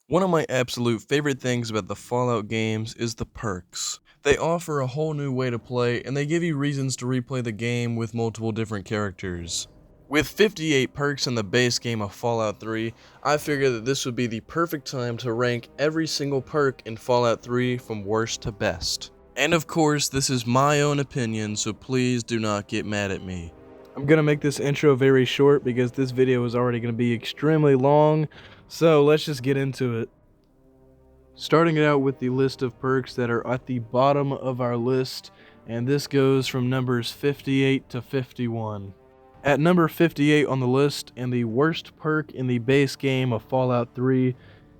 One of my absolute favorite things about the Fallout games is the perks. They offer a whole new way to play, and they give you reasons to replay the game with multiple different characters. With 58 perks in the base game of Fallout 3, I figured that this would be the perfect time to rank every single perk in Fallout 3 from worst to best. And of course, this is my own opinion, so please do not get mad at me. I'm gonna make this intro very short because this video is already gonna be extremely long, so let's just get into it. Starting it out with the list of perks that are at the bottom of our list, and this goes from numbers 58 to 51. At number 58 on the list, and the worst perk in the base game of Fallout 3,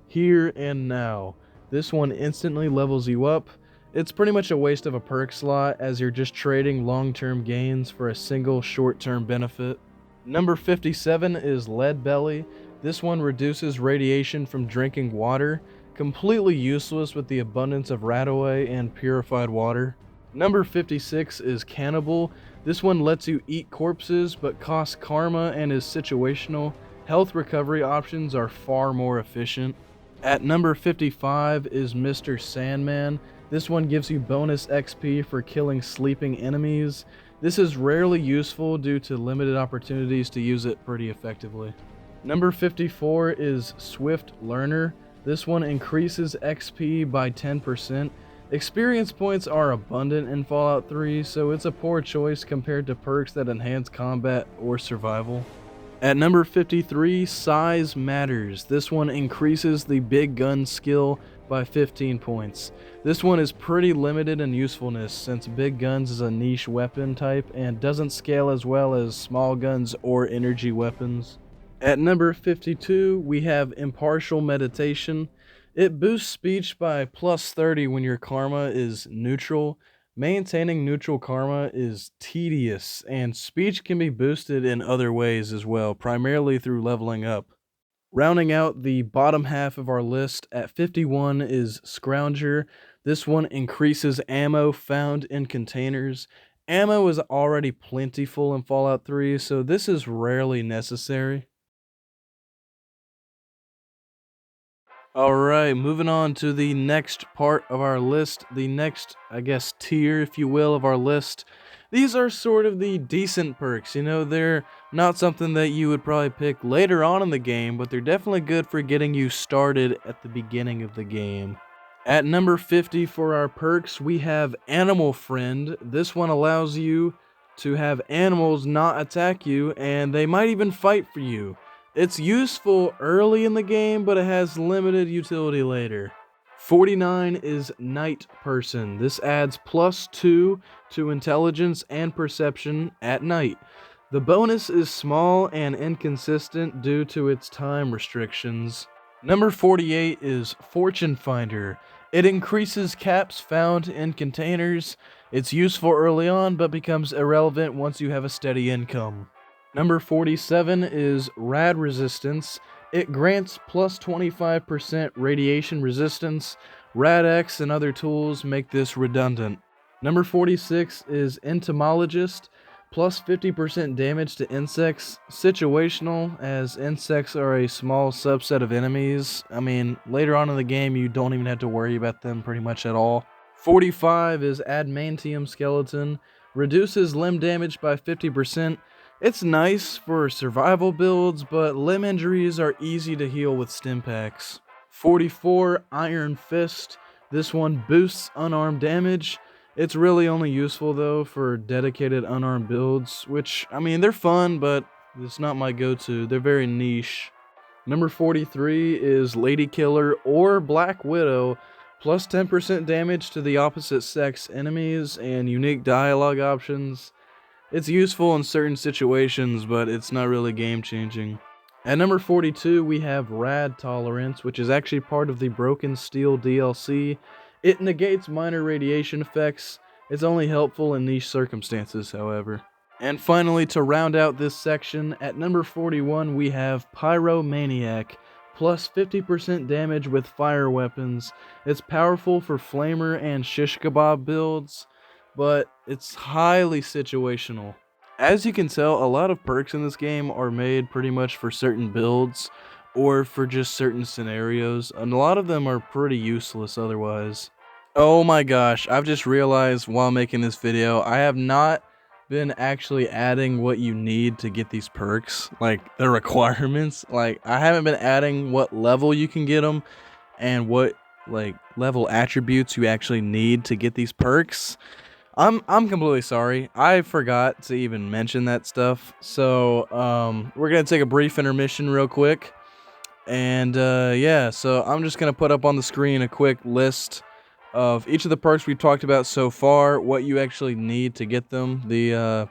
Here and Now. This one instantly levels you up. It's pretty much a waste of a perk slot as you're just trading long-term gains for a single short-term benefit. Number 57 is Lead Belly. This one reduces radiation from drinking water, completely useless with the abundance of Radaway and purified water. Number 56 is Cannibal. This one lets you eat corpses but costs karma and is situational. Health recovery options are far more efficient. At number 55 is Mr. Sandman. This one gives you bonus XP for killing sleeping enemies. This is rarely useful due to limited opportunities to use it pretty effectively. Number 54 is Swift Learner. This one increases XP by 10%. Experience points are abundant in Fallout 3, so it's a poor choice compared to perks that enhance combat or survival. At number 53, Size Matters. This one increases the big gun skill by 15 points. This one is pretty limited in usefulness since big guns is a niche weapon type and doesn't scale as well as small guns or energy weapons. At number 52, we have Impartial Meditation. It boosts speech by plus 30 when your karma is neutral. Maintaining neutral karma is tedious, and speech can be boosted in other ways as well, primarily through leveling up. Rounding out the bottom half of our list, at 51 is Scrounger. This one increases ammo found in containers. Ammo is already plentiful in Fallout 3, so this is rarely necessary. Alright, moving on to the next part of our list, the next, I guess, tier, if you will, of our list. These are sort of the decent perks, they're not something that you would probably pick later on in the game, but they're definitely good for getting you started at the beginning of the game. At number 50 for our perks, we have Animal Friend. This one allows you to have animals not attack you, and they might even fight for you. It's useful early in the game, but it has limited utility later. 49 is Night Person. This adds +2 to intelligence and perception at night. The bonus is small and inconsistent due to its time restrictions. Number 48 is Fortune Finder. It increases caps found in containers. It's useful early on, but becomes irrelevant once you have a steady income. Number 47 is Rad Resistance. It grants plus 25% radiation resistance. Rad-X and other tools make this redundant. Number 46 is Entomologist. Plus 50% damage to insects. Situational, as insects are a small subset of enemies. Later on in the game, you don't even have to worry about them pretty much at all. 45 is Adamantium Skeleton. Reduces limb damage by 50%. It's nice for survival builds, but limb injuries are easy to heal with stim packs. 44, Iron Fist. This one boosts unarmed damage. It's really only useful though for dedicated unarmed builds, which, they're fun, but it's not my go-to. They're very niche. Number 43 is Lady Killer or Black Widow. Plus 10% damage to the opposite sex enemies and unique dialogue options. It's useful in certain situations, but it's not really game-changing. At number 42, we have Rad Tolerance, which is actually part of the Broken Steel DLC. It negates minor radiation effects. It's only helpful in niche circumstances, however. And finally, to round out this section, at number 41, we have Pyromaniac. Plus 50% damage with fire weapons. It's powerful for flamer and shish kebab builds, but it's highly situational. As you can tell, a lot of perks in this game are made pretty much for certain builds, or for just certain scenarios, and a lot of them are pretty useless otherwise. Oh my gosh, I've just realized while making this video, I have not been actually adding what you need to get these perks, like the requirements. Like, I haven't been adding what level you can get them and what like level attributes you actually need to get these perks. I'm completely sorry. I forgot to even mention that stuff. So, we're gonna take a brief intermission real quick. And yeah, so I'm just gonna put up on the screen a quick list of each of the perks we've talked about so far, what you actually need to get them, the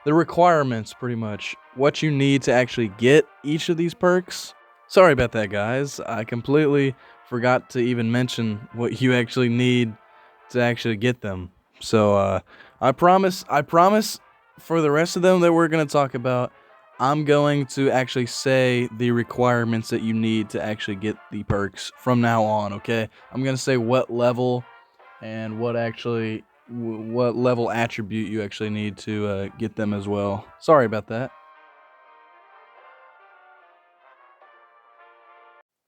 requirements, pretty much, what you need to actually get each of these perks. Sorry about that, guys. I completely forgot to even mention what you actually need to actually get them. So I promise for the rest of them that we're gonna talk about, I'm going to actually say the requirements that you need to actually get the perks from now on, okay? I'm going to say what level and what level attribute you actually need to get them as well. Sorry about that.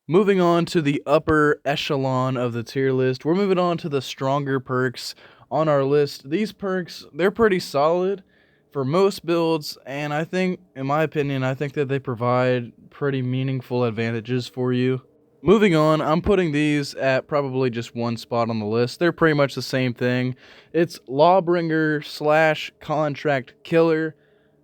Moving on to the upper echelon of the tier list, we're moving on to the stronger perks on our list. These perks, they're pretty solid for most builds, and I think, in my opinion, I think that they provide pretty meaningful advantages for you. Moving on, I'm putting these at probably just one spot on the list. They're pretty much the same thing. It's Lawbringer slash Contract Killer.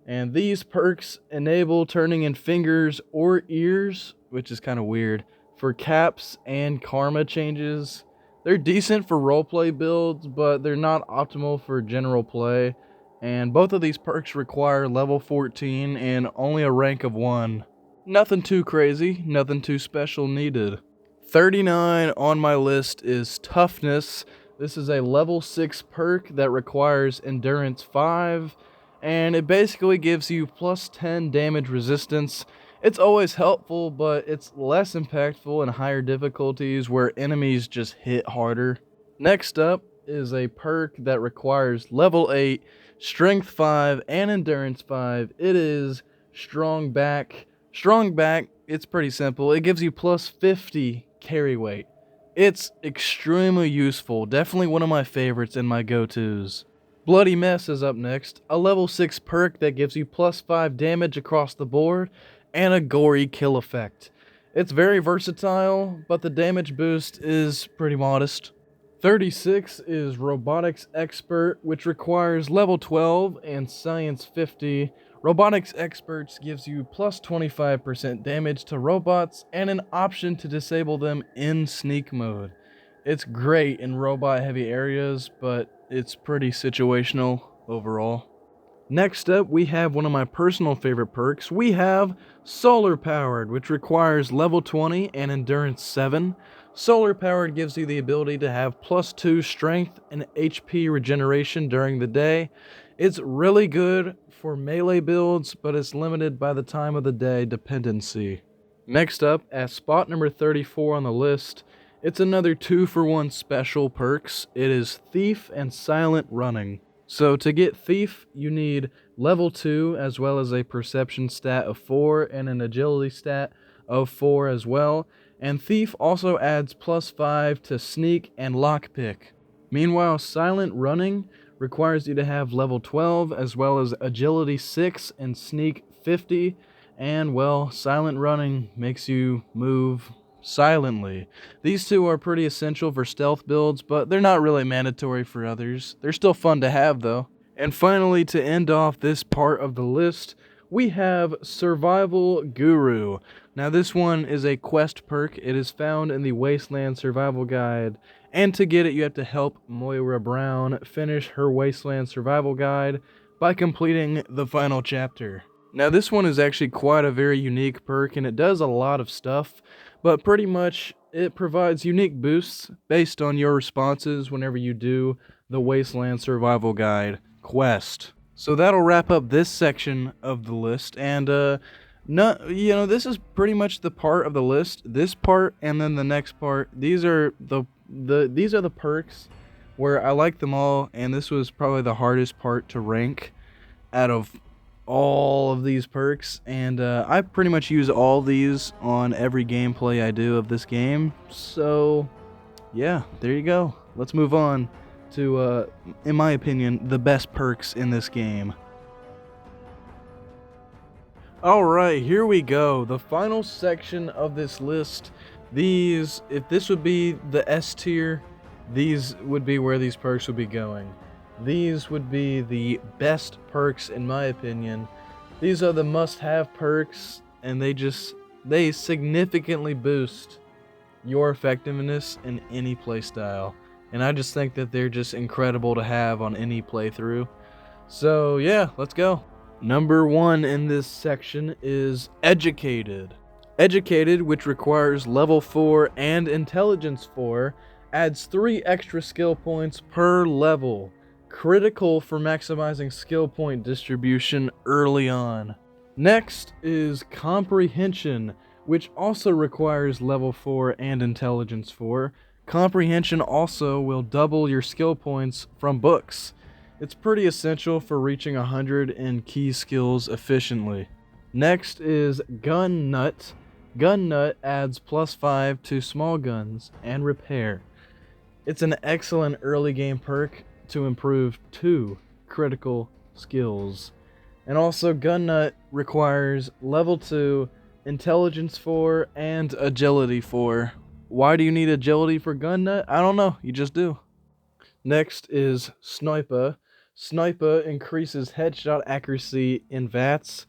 And these perks enable turning in fingers or ears, which is kind of weird, for caps and karma changes. They're decent for roleplay builds, but they're not optimal for general play. And both of these perks require level 14 and only a rank of 1. Nothing too crazy, nothing too special needed. 39 on my list is Toughness. This is a level 6 perk that requires Endurance 5, and it basically gives you plus 10 damage resistance. It's always helpful, but it's less impactful in higher difficulties where enemies just hit harder. Next up is a perk that requires level 8, Strength 5, and Endurance 5. It is Strong Back. Strong Back, it's pretty simple. It gives you plus 50 carry weight. It's extremely useful. Definitely one of my favorites and my go-tos. Bloody Mess is up next. A level 6 perk that gives you plus 5 damage across the board and a gory kill effect. It's very versatile, but the damage boost is pretty modest. 36 is Robotics Expert, which requires level 12 and Science 50. Robotics Experts gives you plus 25% damage to robots and an option to disable them in sneak mode. It's great in robot heavy areas, but it's pretty situational overall. Next up, we have one of my personal favorite perks. We have Solar Powered, which requires level 20 and Endurance 7. Solar Powered gives you the ability to have plus 2 strength and HP regeneration during the day. It's really good for melee builds, but it's limited by the time of the day dependency. Next up, at spot number 34 on the list, it's another 2-for-1 special perks. It is Thief and Silent Running. So to get Thief, you need level 2 as well as a perception stat of 4 and an agility stat of 4 as well. And Thief also adds plus 5 to Sneak and Lockpick. Meanwhile, Silent Running requires you to have level 12 as well as agility 6 and Sneak 50. And well, Silent Running makes you move silently. These two are pretty essential for stealth builds, but they're not really mandatory for others. They're still fun to have though. And finally, to end off this part of the list, we have Survival Guru. Now this one is a quest perk. It is found in the Wasteland Survival Guide. And to get it, you have to help Moira Brown finish her Wasteland Survival Guide by completing the final chapter. Now this one is actually quite a very unique perk, and it does a lot of stuff, but pretty much it provides unique boosts based on your responses whenever you do the Wasteland Survival Guide quest. So that'll wrap up this section of the list, and this is pretty much the part of the list. This part and then the next part. These are the perks where I like them all, and this was probably the hardest part to rank out of all of these perks, and I pretty much use all these on every gameplay I do of this game. So yeah, there you go. Let's move on to, in my opinion, the best perks in this game. Alright, here we go. The final section of this list. These, if this would be the S tier, these would be where these perks would be going. These would be the best perks in my opinion. These are the must-have perks, and they significantly boost your effectiveness in any playstyle. And I just think that they're just incredible to have on any playthrough. So yeah, let's go. Number 1 in this section is Educated. Educated, which requires level 4 and intelligence 4, adds 3 extra skill points per level. Critical for maximizing skill point distribution early on. Next is Comprehension, which also requires level 4 and intelligence 4. Comprehension also will double your skill points from books. It's pretty essential for reaching 100 in key skills efficiently. Next is Gun Nut. Gun Nut adds +5 to small guns and repair. It's an excellent early game perk to improve 2 critical skills. And also Gun Nut requires level 2, intelligence 4, and agility 4. Why do you need agility for Gun Nut? I don't know, you just do. Next is Sniper. Sniper increases headshot accuracy in VATS.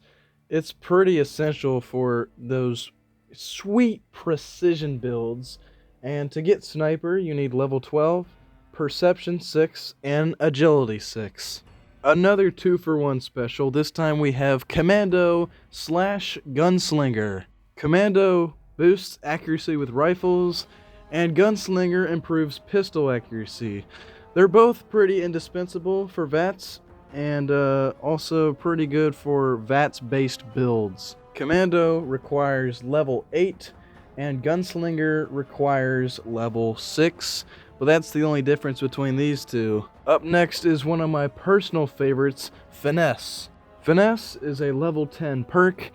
It's pretty essential for those sweet precision builds. And to get Sniper, you need level 12, Perception 6, and Agility 6. Another 2-for-1 special. This time we have Commando / Gunslinger. Commando boosts accuracy with rifles, and Gunslinger improves pistol accuracy. They're both pretty indispensable for VATS, and also pretty good for VATS-based builds. Commando requires level 8, and Gunslinger requires level 6, but that's the only difference between these two. Up next is one of my personal favorites, Finesse. Finesse is a level 10 perk,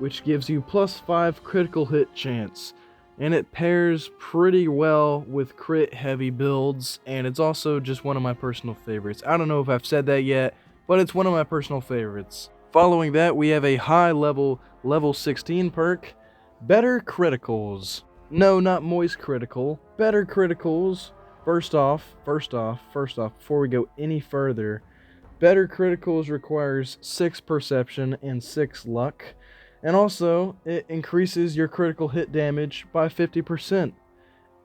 which gives you +5 critical hit chance. And it pairs pretty well with crit heavy builds, and it's also just one of my personal favorites. I don't know if I've said that yet, but it's one of my personal favorites. Following that, we have a high level 16 perk, Better Criticals. No, not Moist Critical, Better Criticals. First off, before we go any further, Better Criticals requires 6 perception and 6 luck. And also, it increases your critical hit damage by 50%.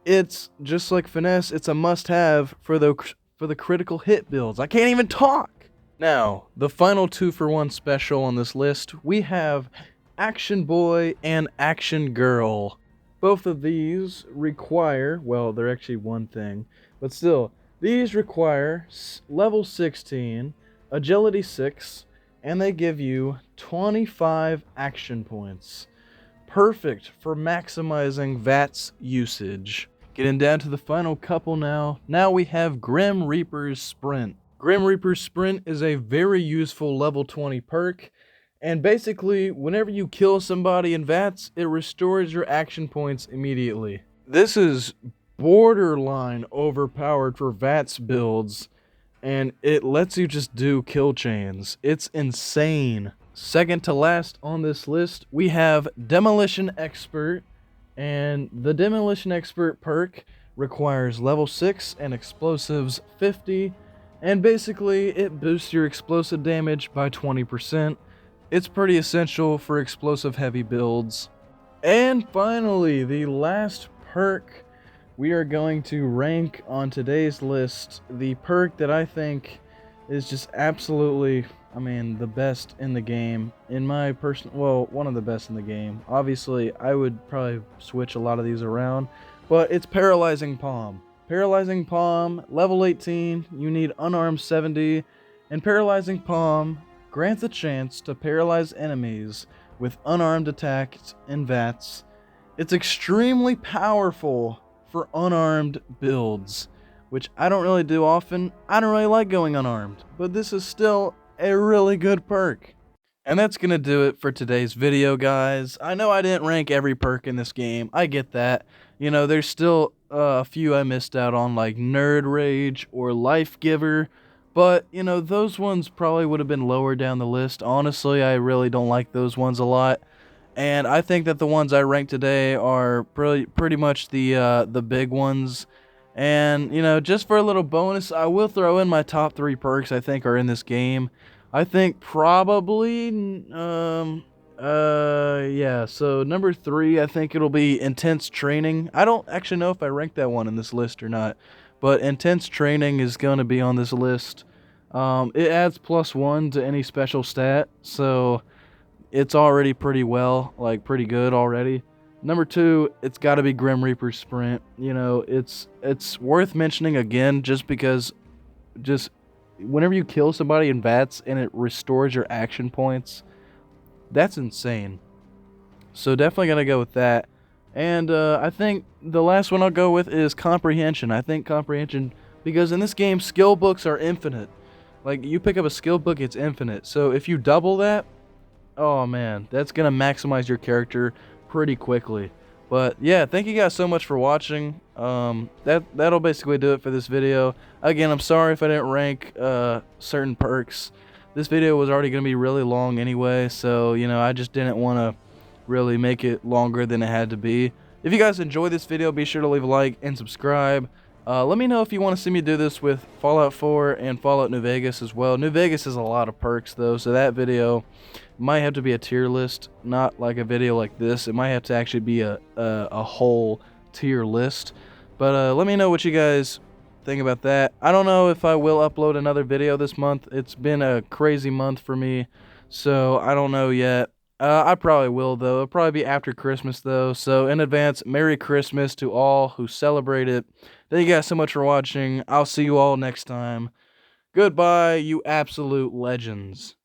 It's just like Finesse, it's a must-have for the critical hit builds. I can't even talk! Now, the final 2-for-1 special on this list, we have Action Boy and Action Girl. Both of these require, well, they're actually one thing, but still, these require level 16, agility 6, and they give you 25 action points. Perfect for maximizing VATS usage. Getting down to the final couple now. Now we have Grim Reaper's Sprint. Grim Reaper's Sprint is a very useful level 20 perk, and basically, whenever you kill somebody in VATS, it restores your action points immediately. This is borderline overpowered for VATS builds, and it lets you just do kill chains. It's insane. Second to last on this list, we have Demolition Expert, and the Demolition Expert perk requires level 6 and explosives 50, and basically it boosts your explosive damage by 20%. It's pretty essential for explosive heavy builds. And finally, the last perk we are going to rank on today's list, the perk that I think is just absolutely, the best in the game. In my one of the best in the game. Obviously, I would probably switch a lot of these around, but it's Paralyzing Palm. Paralyzing Palm, level 18, you need Unarmed 70, and Paralyzing Palm grants a chance to paralyze enemies with unarmed attacks and VATS. It's extremely powerful for unarmed builds, which I don't really do often. I don't really like going unarmed, but this is still a really good perk. And that's gonna do it for today's video, guys. I know I didn't rank every perk in this game. I get that. You know, there's still a few I missed out on, like Nerd Rage or Life Giver. But, you know, those ones probably would have been lower down the list. Honestly, I really don't like those ones a lot. And I think that the ones I ranked today are pretty much the big ones. And, you know, just for a little bonus, I will throw in my top 3 perks I think are in this game. I think probably yeah, so number 3, I think it'll be intense training. I don't actually know if I ranked that one in this list or not, but intense training is going to be on this list. It adds +1 to any special stat, so it's already pretty good already. Number 2, it's got to be Grim Reaper Sprint. You know, it's worth mentioning again just because just whenever you kill somebody in VATS and it restores your action points, that's insane. So definitely gonna go with that. And I think the last one I'll go with is Comprehension. I think Comprehension, because in this game, skill books are infinite. Like, you pick up a skill book, it's infinite. So if you double that, oh man, that's gonna maximize your character pretty quickly. But yeah, thank you guys so much for watching. That'll basically do it for this video. Again, I'm sorry if I didn't rank certain perks. This video was already gonna be really long anyway, so you know I just didn't want to really make it longer than it had to be. If you guys enjoyed this video, be sure to leave a like and subscribe. Let me know if you want to see me do this with Fallout 4 and Fallout New Vegas as well. New Vegas has a lot of perks though, so that video might have to be a tier list, not like a video like this. It might have to actually be a whole tier list. But let me know what you guys think about that. I don't know if I will upload another video this month. It's been a crazy month for me, so I don't know yet. I probably will, though. It'll probably be after Christmas, though. So, in advance, Merry Christmas to all who celebrate it. Thank you guys so much for watching. I'll see you all next time. Goodbye, you absolute legends.